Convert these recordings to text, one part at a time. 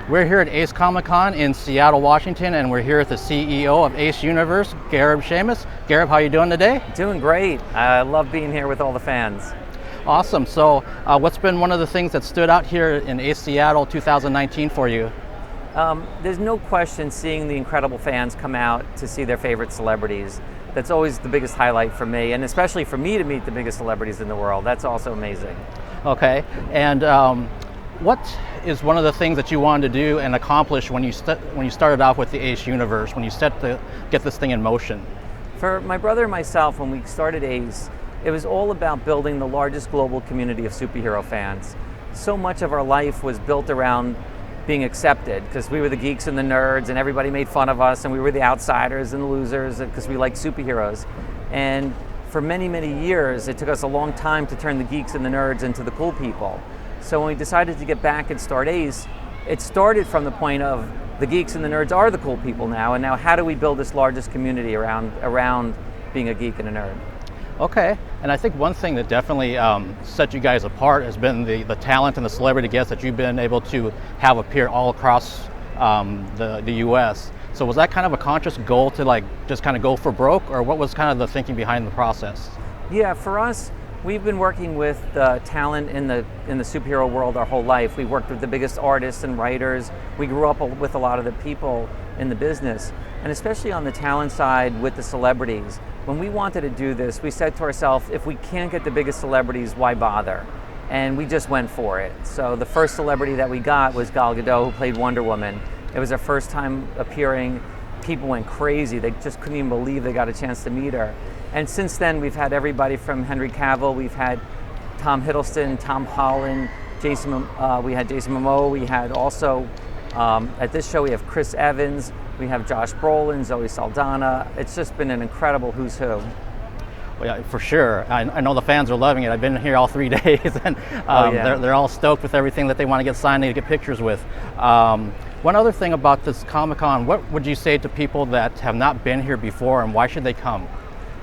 We're here at Ace Comic-Con in Seattle, Washington, and we're here with the CEO of Ace Universe, Gareb Shamus. Gareb, how are you doing today? Doing great. I love being here with all the fans. Awesome. So what's been one of the things that stood out here in Ace Seattle 2019 for you? There's no question seeing the incredible fans come out to see their favorite celebrities. That's always the biggest highlight for me, and especially for me to meet the biggest celebrities in the world. That's also amazing. Okay. And what is one of the things that you wanted to do and accomplish when you started off with the Ace Universe, when you set to get this thing in motion? For my brother and myself, when we started Ace, it was all about building the largest global community of superhero fans. So much of our life was built around being accepted, because we were the geeks and the nerds and everybody made fun of us, and we were the outsiders and the losers because we liked superheroes. And for many, many years, it took us a long time to turn the geeks and the nerds into the cool people. So when we decided to get back and start Ace, it started from the point of the geeks and the nerds are the cool people now, and now how do we build this largest community around being a geek and a nerd? Okay, and I think one thing that definitely set you guys apart has been the talent and the celebrity guests that you've been able to have appear all across the US. So was that kind of a conscious goal to just kind of go for broke, or what was kind of the thinking behind the process? Yeah, for us, we've been working with talent in the superhero world our whole life. We worked with the biggest artists and writers. We grew up with a lot of the people in the business, and especially on the talent side with the celebrities. When we wanted to do this, we said to ourselves, if we can't get the biggest celebrities, why bother? And we just went for it. So the first celebrity that we got was Gal Gadot, who played Wonder Woman. It was her first time appearing. People went crazy. They just couldn't even believe they got a chance to meet her. And since then, we've had everybody from Henry Cavill. We've had Tom Hiddleston, Tom Holland, we had Jason Momoa. We had also, at this show, we have Chris Evans. We have Josh Brolin, Zoe Saldana. It's just been an incredible who's who. Well, yeah, for sure. I know the fans are loving it. I've been here all 3 days, and they're all stoked with everything that they want to get signed and get pictures with. One other thing about this Comic-Con, what would you say to people that have not been here before, and why should they come?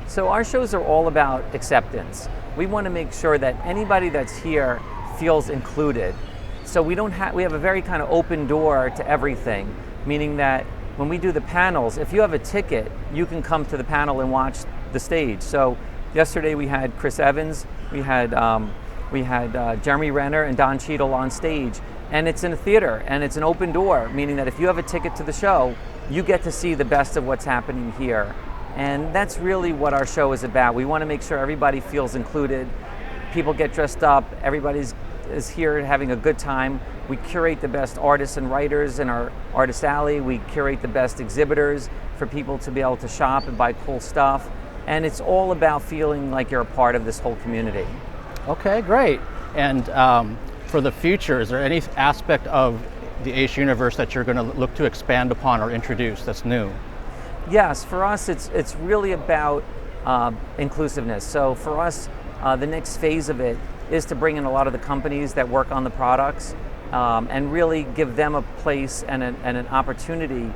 So our shows are all about acceptance. We want to make sure that anybody that's here feels included. So we have a very kind of open door to everything, meaning that when we do the panels, if you have a ticket, you can come to the panel and watch the stage. So yesterday we had Chris Evans, we had Jeremy Renner and Don Cheadle on stage, and it's in a theater and it's an open door, meaning that if you have a ticket to the show, you get to see the best of what's happening here. And that's really what our show is about. We want to make sure everybody feels included. People get dressed up. Everybody is here having a good time. We curate the best artists and writers in our artist alley. We curate the best exhibitors for people to be able to shop and buy cool stuff. And it's all about feeling like you're a part of this whole community. Okay, great. And for the future, is there any aspect of the Ace Universe that you're going to look to expand upon or introduce that's new? Yes, for us it's really about inclusiveness. So for us, the next phase of it is to bring in a lot of the companies that work on the products and really give them a place and an opportunity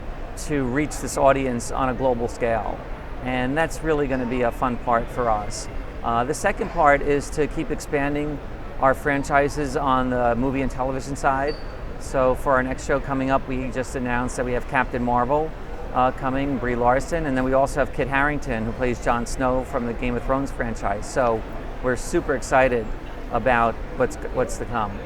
to reach this audience on a global scale. And that's really going to be a fun part for us. The second part is to keep expanding our franchises on the movie and television side. So for our next show coming up, we just announced that we have Captain Marvel coming, Brie Larson, and then we also have Kit Harington, who plays Jon Snow from the Game of Thrones franchise. So we're super excited about what's to come.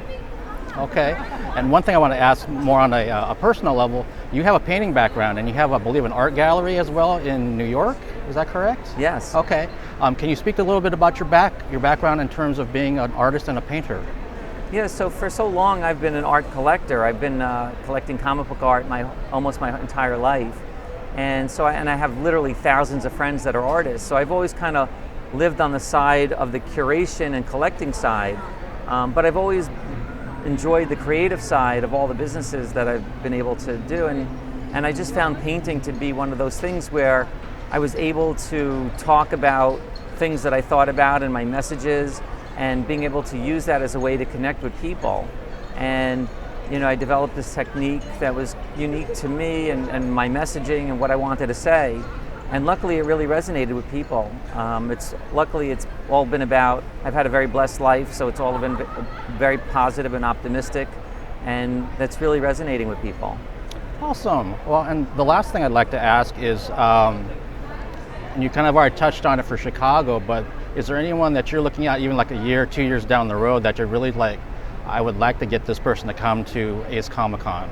Okay, and one thing I want to ask more on a personal level, you have a painting background and you have, I believe, an art gallery as well in New York, is that correct? Yes. Okay, can you speak a little bit about your background in terms of being an artist and a painter? Yeah, so for so long I've been an art collector. I've been collecting comic book art almost my entire life. And so I have literally thousands of friends that are artists. So I've always kind of lived on the side of the curation and collecting side, but I've always enjoyed the creative side of all the businesses that I've been able to do. And I just found painting to be one of those things where I was able to talk about things that I thought about in my messages, and being able to use that as a way to connect with people. And I developed this technique that was unique to me and my messaging and what I wanted to say. And luckily, it really resonated with people. Luckily it's all been about, I've had a very blessed life, so it's all been very positive and optimistic, and that's really resonating with people. Awesome. Well, and the last thing I'd like to ask is, and you kind of already touched on it for Chicago, but is there anyone that you're looking at even like a year, 2 years down the road that you're really like, I would like to get this person to come to Ace Comic Con?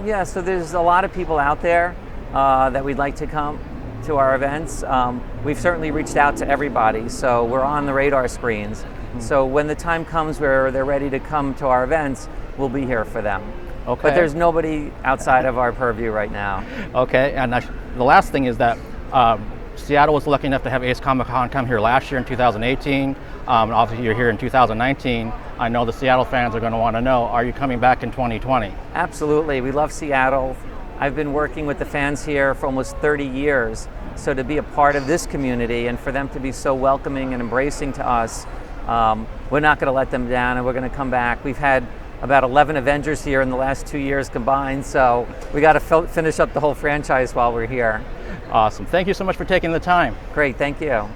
Yeah, so there's a lot of people out there that we'd like to come to our events. We've certainly reached out to everybody, so we're on the radar screens. Mm-hmm. So when the time comes where they're ready to come to our events, we'll be here for them. Okay. But there's nobody outside of our purview right now. Okay, and the last thing is that Seattle was lucky enough to have Ace Comic Con come here last year in 2018. Obviously you're here in 2019. I know the Seattle fans are going to want to know, are you coming back in 2020? Absolutely, we love Seattle. I've been working with the fans here for almost 30 years, so to be a part of this community and for them to be so welcoming and embracing to us, we're not going to let them down, and we're going to come back. We've had about 11 Avengers here in the last 2 years combined, so we got to finish up the whole franchise while we're here. Awesome. Thank you so much for taking the time. Great, thank you.